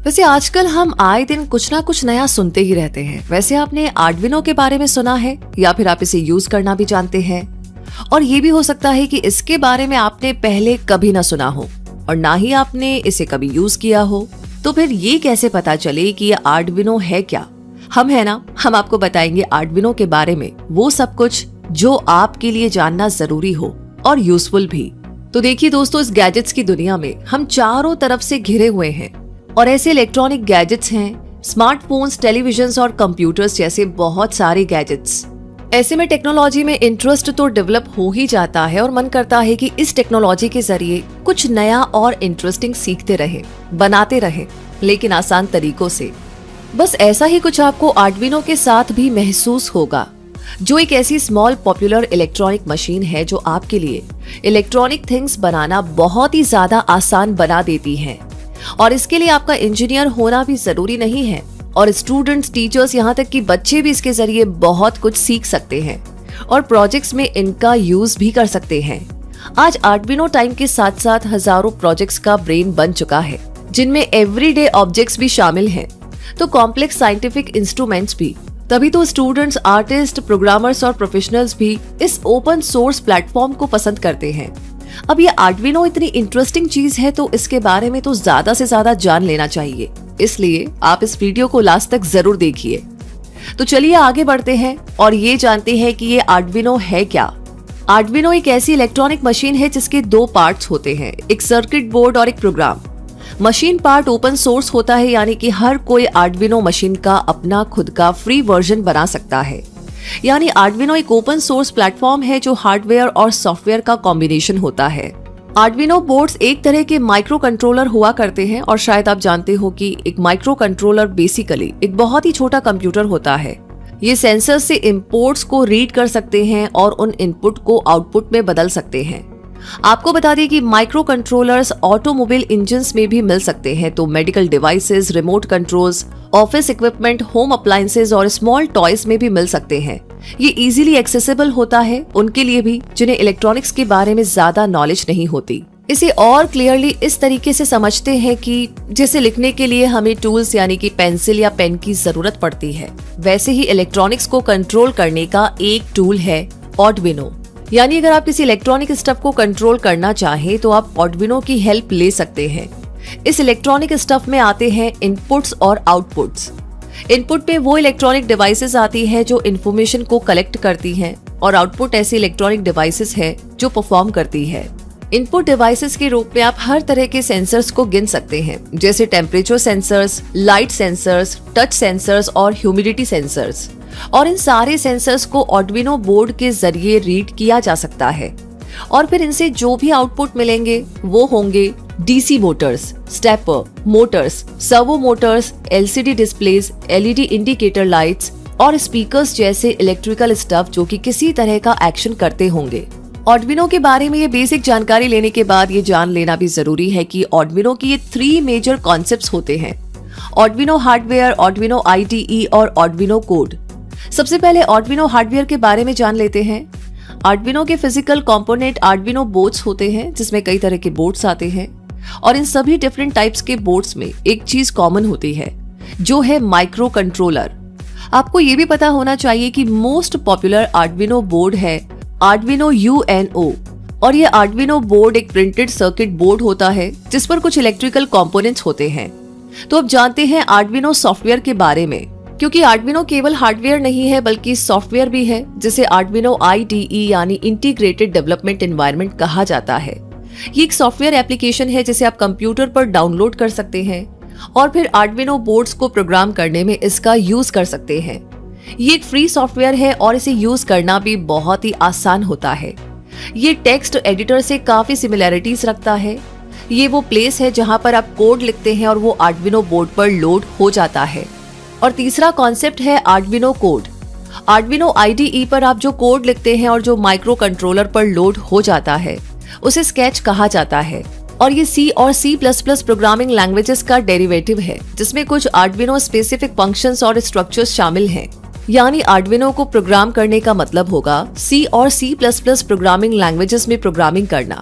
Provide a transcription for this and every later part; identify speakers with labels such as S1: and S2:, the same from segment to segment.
S1: वैसे आजकल हम आए दिन कुछ ना कुछ नया सुनते ही रहते हैं। वैसे आपने आर्डुइनो के बारे में सुना है या फिर आप इसे यूज करना भी जानते हैं? और ये भी हो सकता है कि इसके बारे में आपने पहले कभी ना सुना हो और ना ही आपने इसे कभी यूज किया हो। तो फिर ये कैसे पता चले कि ये आर्डुइनो है क्या? हम आपको बताएंगे आर्डुइनो के बारे में वो सब कुछ जो आपके लिए जानना जरूरी हो और यूजफुल भी। तो देखिए दोस्तों, इस गैजेट्स की दुनिया में हम चारों तरफ से घिरे हुए हैं और ऐसे इलेक्ट्रॉनिक गैजेट्स हैं, स्मार्टफोन्स, टेलीविजन्स और कंप्यूटर्स जैसे बहुत सारे गैजेट्स। ऐसे में टेक्नोलॉजी में इंटरेस्ट तो डेवलप हो ही जाता है और मन करता है कि इस टेक्नोलॉजी के जरिए कुछ नया और इंटरेस्टिंग सीखते रहे, बनाते रहे, लेकिन आसान तरीकों से। बस ऐसा ही कुछ आपको आर्डुइनो के साथ भी महसूस होगा, जो एक ऐसी स्मॉल पॉपुलर इलेक्ट्रॉनिक मशीन है जो आपके लिए इलेक्ट्रॉनिक थिंग्स बनाना बहुत ही ज्यादा आसान बना देती है। और इसके लिए आपका इंजीनियर होना भी जरूरी नहीं है और स्टूडेंट्स, टीचर्स, यहाँ तक कि बच्चे भी इसके जरिए बहुत कुछ सीख सकते हैं और प्रोजेक्ट्स में इनका यूज भी कर सकते हैं। आज आर्डुइनो टाइम के साथ साथ हजारों प्रोजेक्ट्स का ब्रेन बन चुका है, जिनमें एवरीडे ऑब्जेक्ट्स भी शामिल हैं, तो कॉम्प्लेक्स साइंटिफिक इंस्ट्रूमेंट्स भी। तभी तो स्टूडेंट्स, आर्टिस्ट, प्रोग्रामर्स और प्रोफेशनल्स भी इस ओपन सोर्स प्लेटफॉर्म को पसंद करते हैं। अब ये आर्डुइनो इतनी इंटरेस्टिंग चीज है तो इसके बारे में तो ज्यादा से ज्यादा जान लेना चाहिए, इसलिए आप इस वीडियो को लास्ट तक जरूर देखिए। तो चलिए आगे बढ़ते हैं और ये जानते हैं कि ये आर्डुइनो है क्या। आर्डुइनो एक ऐसी इलेक्ट्रॉनिक मशीन है जिसके दो पार्ट्स होते हैं, एक सर्किट बोर्ड और एक program. Machine part open source होता है, यानी कि हर कोई आर्डुइनो मशीन का अपना खुद का फ्री वर्जन बना सकता है। यानी आर्डुइनो एक ओपन सोर्स प्लेटफॉर्म है जो हार्डवेयर और सॉफ्टवेयर का कॉम्बिनेशन होता है। आर्डुइनो बोर्ड्स एक तरह के माइक्रो कंट्रोलर हुआ करते हैं और शायद आप जानते हो कि एक माइक्रो कंट्रोलर बेसिकली एक बहुत ही छोटा कंप्यूटर होता है। ये सेंसर से इनपुट्स को रीड कर सकते हैं और उन इनपुट को आउटपुट में बदल सकते हैं। आपको बता दें कि माइक्रो कंट्रोलर्स ऑटोमोबाइल इंजन्स में भी मिल सकते हैं, तो medical devices, remote controls, office equipment, home appliances और स्मॉल टॉयज में भी मिल सकते हैं। ये इजीली एक्सेसिबल होता है उनके लिए भी जिन्हें इलेक्ट्रॉनिक्स के बारे में ज्यादा नॉलेज नहीं होती। इसे और क्लियरली इस तरीके से समझते हैं कि जैसे लिखने के लिए हमें टूल्स यानी कि पेंसिल या पेन की जरूरत पड़ती है, वैसे ही इलेक्ट्रॉनिक्स को कंट्रोल करने का एक टूल है आर्डुइनो। यानी अगर आप किसी इलेक्ट्रॉनिक स्टफ को कंट्रोल करना चाहें तो आप आर्डुइनो की हेल्प ले सकते हैं। इस इलेक्ट्रॉनिक स्टफ में आते हैं इनपुट्स और आउटपुट्स। इनपुट में वो इलेक्ट्रॉनिक डिवाइसेस आती हैं जो इंफॉर्मेशन को कलेक्ट करती हैं और आउटपुट ऐसी इलेक्ट्रॉनिक डिवाइसेस है जो परफॉर्म करती है। इनपुट डिवाइसेस के रूप में आप हर तरह के सेंसर्स को गिन सकते हैं, जैसे temperature sensors, light sensors, touch sensors और ह्यूमिडिटी सेंसर्स। और इन सारे सेंसर्स को आर्डुइनो बोर्ड के जरिए रीड किया जा सकता है और फिर इनसे जो भी आउटपुट मिलेंगे वो होंगे DC Motors, stepper Motors, servo Motors, LCD displays, LED indicator lights और स्पीकर्स जैसे इलेक्ट्रिकल स्टफ जो कि किसी तरह का एक्शन करते होंगे। आर्डुइनो के बारे में ये बेसिक जानकारी लेने के बाद ये जान लेना भी जरूरी है कि आर्डुइनो की ये 3 मेजर कॉन्सेप्ट्स होते हैं: आर्डुइनो हार्डवेयर, आर्डुइनो आईडीई और आर्डुइनो कोड। सबसे पहले आर्डुइनो हार्डवेयर के बारे में जान लेते हैं। आर्डुइनो के फिजिकल कंपोनेंट आर्डुइनो बोर्ड्स होते हैं, जिसमें कई तरह के बोर्ड्स आते हैं और इन सभी डिफरेंट टाइप्स के बोर्ड्स में एक चीज कॉमन होती है, जो है माइक्रो कंट्रोलर। आपको ये भी पता होना चाहिए कि मोस्ट पॉपुलर आर्डुइनो बोर्ड है आर्डुइनो यूएनओ और ये आर्डुइनो बोर्ड एक प्रिंटेड सर्किट बोर्ड होता है जिस पर कुछ इलेक्ट्रिकल कंपोनेंट्स होते हैं। तो अब जानते हैं आर्डुइनो सॉफ्टवेयर के बारे में, क्योंकि आर्डुइनो केवल हार्डवेयर नहीं है बल्कि सॉफ्टवेयर भी है, जिसे आर्डुइनो आईडीई यानी इंटीग्रेटेड डेवलपमेंट एनवायरनमेंट कहा जाता है। ये एक सॉफ्टवेयर एप्लीकेशन है जिसे आप कंप्यूटर पर डाउनलोड कर सकते हैं और फिर आर्डुइनो बोर्ड्स को प्रोग्राम करने में इसका यूज कर सकते हैं। ये एक फ्री सॉफ्टवेयर है और इसे यूज करना भी बहुत ही आसान होता है। ये टेक्स्ट एडिटर से काफी सिमिलैरिटीज रखता है। ये वो प्लेस है जहां पर आप कोड लिखते हैं और वो आर्डुइनो बोर्ड पर लोड हो जाता है। और तीसरा कॉन्सेप्ट है आर्डुइनो कोड। आर्डुइनो आईडीई पर आप जो कोड लिखते हैं और जो माइक्रो कंट्रोलर पर लोड हो जाता है उसे स्केच कहा जाता है और ये सी और C++ प्रोग्रामिंग लैंग्वेजेस का डेरिवेटिव है, जिसमें कुछ आर्डुइनो स्पेसिफिक फंक्शंस और स्ट्रक्चर्स शामिल हैं। यानी आर्डुइनो को प्रोग्राम करने का मतलब होगा C और C++ प्रोग्रामिंग लैंग्वेजेस में प्रोग्रामिंग करना।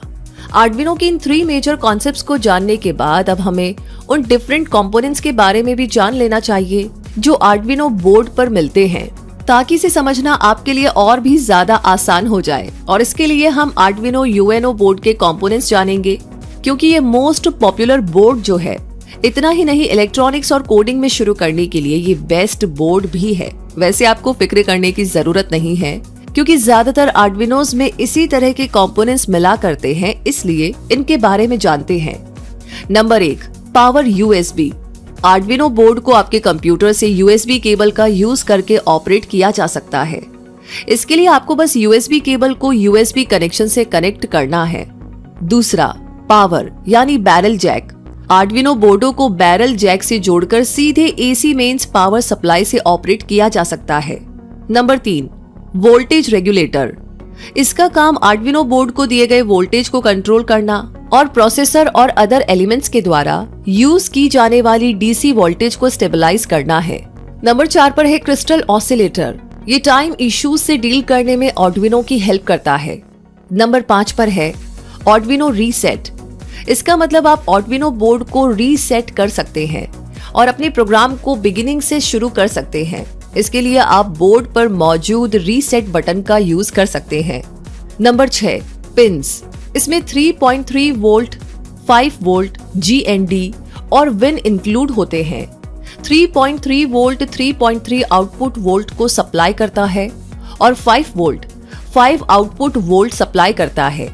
S1: आर्डिनो की इन 3 मेजर कॉन्सेप्ट्स को जानने के बाद अब हमें उन डिफरेंट कंपोनेंट्स के बारे में भी जान लेना चाहिए जो आर्डिनो बोर्ड पर मिलते हैं, ताकि इसे समझना आपके लिए और भी ज्यादा आसान हो जाए। और इसके लिए हम आर्डिनो यूएनओ बोर्ड के कंपोनेंट्स जानेंगे, क्योंकि ये मोस्ट पॉपुलर बोर्ड जो है, इतना ही नहीं इलेक्ट्रॉनिक्स और कोडिंग में शुरू करने के लिए ये बेस्ट बोर्ड भी है। वैसे आपको फिक्र करने की जरूरत नहीं है, क्योंकि ज्यादातर आर्डिनोज में इसी तरह के कंपोनेंट्स मिला करते हैं, इसलिए इनके बारे में जानते हैं। Number 1, power USB. Arduino board को आपके कंप्यूटर से यूएसबी केबल का यूज करके ऑपरेट किया जा सकता है। इसके लिए आपको बस यूएसबी केबल को यूएसबी कनेक्शन से कनेक्ट करना है। दूसरा, पावर यानी बैरल जैक। आर्डिनो बोर्डों को बैरल जैक से जोड़कर सीधे एसी मेंस पावर सप्लाई से ऑपरेट किया जा सकता है। Number 3, voltage regulator. इसका काम आर्डिनो बोर्ड को दिए गए वोल्टेज को कंट्रोल करना और प्रोसेसर और अदर एलिमेंट्स के द्वारा यूज की जाने वाली डीसी वोल्टेज को स्टेबलाइज करना है। नंबर 4 पर है क्रिस्टल ऑसिलेटर। ये टाइम इश्यूज से डील करने में आर्डिनो की हेल्प करता है। नंबर 5 पर है आर्डिनो रीसेट। इसका मतलब आप आर्डिनो बोर्ड को रीसेट कर सकते हैं और अपने प्रोग्राम को बिगिनिंग से शुरू कर सकते हैं। इसके लिए आप बोर्ड पर मौजूद रीसेट बटन का यूज कर सकते हैं। Number 6, pins. इसमें 3.3 वोल्ट, 5 वोल्ट, GND और विन इंक्लूड होते हैं। 3.3 वोल्ट 3.3 आउटपुट वोल्ट को सप्लाई करता है और 5 वोल्ट 5 आउटपुट वोल्ट सप्लाई करता है।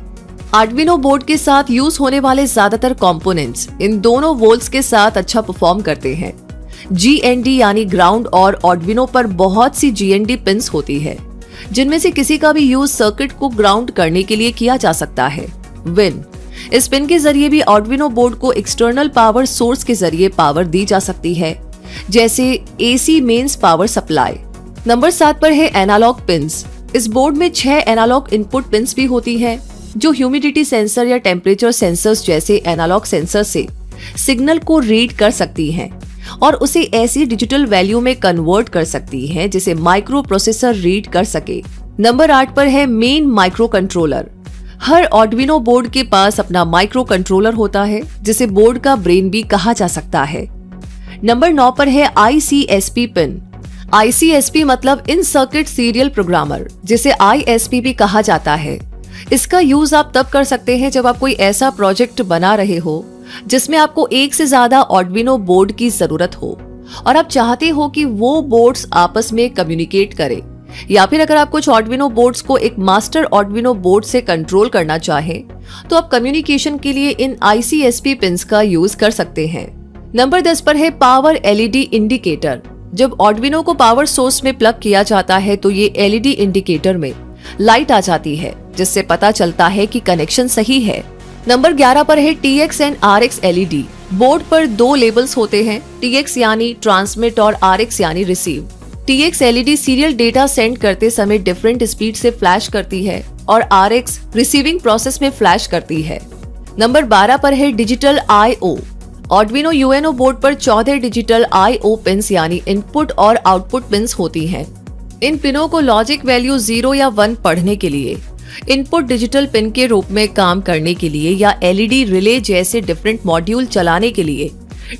S1: आर्डिनो बोर्ड के साथ यूज होने वाले ज्यादातर कंपोनेंट्स इन दोनों वोल्ट्स के साथ अच्छा परफॉर्म करते हैं। GND यानी ग्राउंड और आर्डिनो पर बहुत सी GND पिंस होती है, जिनमें से किसी का भी यूज सर्किट को ग्राउंड करने के लिए किया जा सकता है। विन, इस पिन के जरिए भी आर्डिनो बोर्ड को एक्सटर्नल पावर सोर्स के जरिए पावर दी जा सकती है, जैसे AC mains power supply. Number 7 पर है एनालॉग पिंस। इस बोर्ड में 6 एनालॉग इनपुट पिंस भी होती है, जो ह्यूमिडिटी सेंसर या टेम्परेचर सेंसर्स जैसे एनालॉग सेंसर से सिग्नल को रीड कर सकती हैं और उसे ऐसी डिजिटल वैल्यू में कन्वर्ट कर सकती हैं जिसे माइक्रो प्रोसेसर रीड कर सके। नंबर 8 पर है मेन माइक्रो कंट्रोलर। हर आर्डिनो बोर्ड के पास अपना माइक्रो कंट्रोलर होता है, जिसे बोर्ड का ब्रेन भी कहा जा सकता है। नंबर 9 पर है ICSP पिन। ICSP मतलब इन सर्किट सीरियल प्रोग्रामर, जिसे ISP भी कहा जाता है। इसका यूज आप तब कर सकते हैं जब आप कोई ऐसा प्रोजेक्ट बना रहे हो जिसमें आपको एक से ज्यादा आर्डिनो बोर्ड की जरूरत हो और आप चाहते हो कि वो बोर्ड्स आपस में कम्युनिकेट करें, या फिर अगर आप कुछ आर्डिनो बोर्ड्स को एक मास्टर आर्डिनो बोर्ड से कंट्रोल करना चाहें, तो आप कम्युनिकेशन के लिए इन ICSP पिंस का यूज कर सकते हैं। नंबर 10 पर है पावर LED इंडिकेटर। जब आर्डिनो को पावर सोर्स में प्लग किया जाता है तो ये LED इंडिकेटर में लाइट आ जाती है, जिससे पता चलता है कि कनेक्शन सही है। नंबर 11 पर है TX and RX LED। Board पर 2 लेबल्स होते हैं, TX यानी ट्रांसमिट और RX यानी receive. TX LED serial data send करते समय डिफरेंट स्पीड से फ्लैश करती है और RX रिसीविंग प्रोसेस में फ्लैश करती है। नंबर 12 पर है digital IO। Arduino UNO board पर 14 डिजिटल IO पिंस यानी इनपुट और आउटपुट पिंस होती हैं। इन पिनों को लॉजिक वैल्यू 0 या 1 पढ़ने के लिए, इनपुट डिजिटल पिन के रूप में काम करने के लिए या LED रिले जैसे डिफरेंट मॉड्यूल चलाने के लिए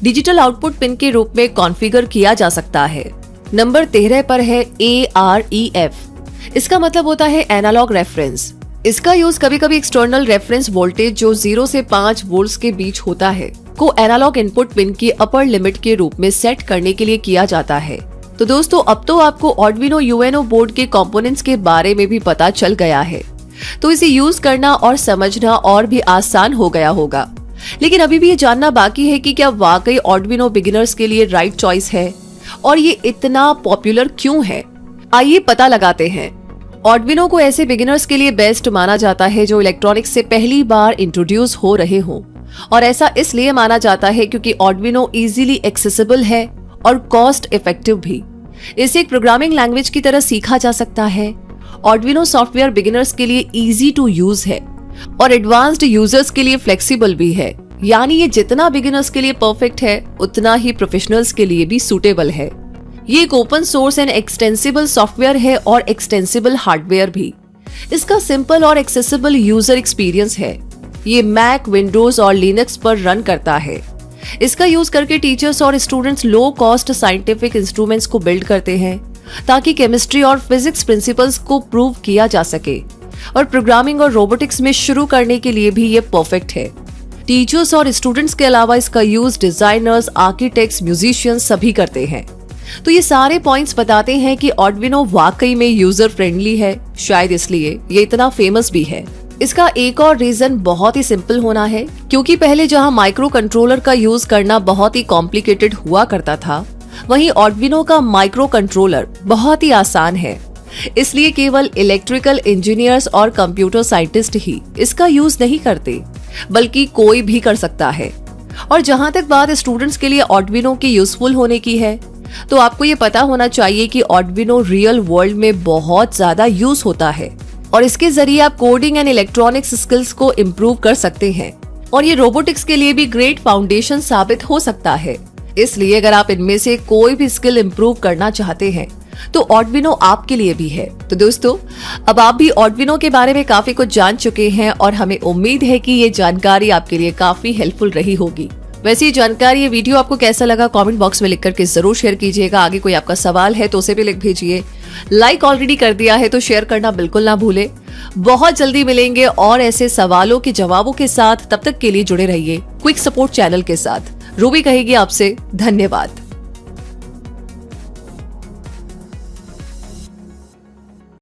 S1: डिजिटल आउटपुट पिन के रूप में कॉन्फ़िगर किया जा सकता है। नंबर 13 पर है AREF। इसका मतलब होता है एनालॉग रेफरेंस। इसका यूज कभी कभी एक्सटर्नल रेफरेंस वोल्टेज जो 0 से 5 वोल्ट्स के बीच होता है को एनालॉग इनपुट पिन की अपर लिमिट के रूप में सेट करने के लिए किया जाता है। तो दोस्तों, अब तो आपको आर्डिनो यूएनओ बोर्ड के कंपोनेंट्स के बारे में भी पता चल गया है, तो इसे यूज करना और समझना और भी आसान हो गया होगा। लेकिन अभी भी ये जानना बाकी है कि क्या वाकई आर्डिनो बिगिनर्स के लिए राइट चॉइस है और ये इतना पॉपुलर क्यों है। आइए पता लगाते हैं। आर्डिनो को ऐसे बिगिनर्स के लिए बेस्ट माना जाता है जो इलेक्ट्रॉनिक्स से पहली बार इंट्रोड्यूस हो रहे हों, और ऐसा इसलिए माना जाता है क्योंकि आर्डिनो इजीली एक्सेसिबल है और कॉस्ट इफेक्टिव भी। इसे एक प्रोग्रामिंग लैंग्वेज की तरह सीखा जा सकता है। आर्डिनो सॉफ्टवेयर बिगिनर्स के लिए इजी टू यूज है और एडवांस्ड यूजर्स के लिए फ्लेक्सिबल भी है, यानी ये जितना बिगिनर्स के लिए परफेक्ट है उतना ही प्रोफेशनल्स के लिए भी सूटेबल है। ये एक open source and extensible software है और एक्सटेंसिबल हार्डवेयर भी। इसका सिंपल और एक्सेसिबल यूजर एक्सपीरियंस है। ये मैक, विंडोज और लिनक्स पर रन करता है। इसका यूज करके टीचर्स और students low cost scientific instruments को बिल्ड करते हैं ताकि केमिस्ट्री और फिजिक्स प्रिंसिपल्स को प्रूव किया जा सके। और प्रोग्रामिंग और रोबोटिक्स में शुरू करने के लिए भी ये परफेक्ट है। टीचर्स और स्टूडेंट्स के अलावा इसका यूज डिजाइनर्स, आर्किटेक्ट्स, म्यूजिशियंस सभी करते हैं। तो ये सारे पॉइंट्स बताते हैं कि आर्डुइनो वाकई में यूजर फ्रेंडली है, शायद इसलिए ये इतना फेमस भी है। इसका एक और रीजन बहुत ही सिंपल होना है, क्योंकि पहले जहां माइक्रो कंट्रोलर का यूज करना बहुत ही कॉम्प्लिकेटेड हुआ करता था, वहीं आर्डुइनो का माइक्रो कंट्रोलर बहुत ही आसान है। इसलिए केवल इलेक्ट्रिकल इंजीनियर्स और कंप्यूटर साइंटिस्ट ही इसका यूज नहीं करते, बल्कि कोई भी कर सकता है। और जहां तक बात स्टूडेंट्स के लिए आर्डुइनो के यूजफुल होने की है, तो आपको ये पता होना चाहिए कि आर्डुइनो रियल वर्ल्ड में बहुत ज्यादा यूज होता है और इसके जरिए आप कोडिंग एंड इलेक्ट्रॉनिक्स स्किल्स को इम्प्रूव कर सकते हैं। और ये रोबोटिक्स के लिए भी ग्रेट फाउंडेशन साबित हो सकता है। इसलिए अगर आप इनमें से कोई भी स्किल इम्प्रूव करना चाहते हैं तो आर्डुइनो आपके लिए भी है। तो दोस्तों, अब आप भी आर्डुइनो के बारे में काफी कुछ जान चुके हैं और हमें उम्मीद है कि ये जानकारी आपके लिए काफी हेल्पफुल रही होगी। वैसे ये जानकारी, ये वीडियो आपको कैसा लगा कमेंट बॉक्स में लिख करके जरूर शेयर कीजिएगा। आगे कोई आपका सवाल है तो उसे भी लिख भेजिए। लाइक ऑलरेडी कर दिया है तो शेयर करना बिल्कुल ना भूले। बहुत जल्दी मिलेंगे और ऐसे सवालों के जवाबों के साथ। तब तक के लिए जुड़े रहिए क्विक सपोर्ट चैनल के साथ। रूबी कहेगी आपसे धन्यवाद।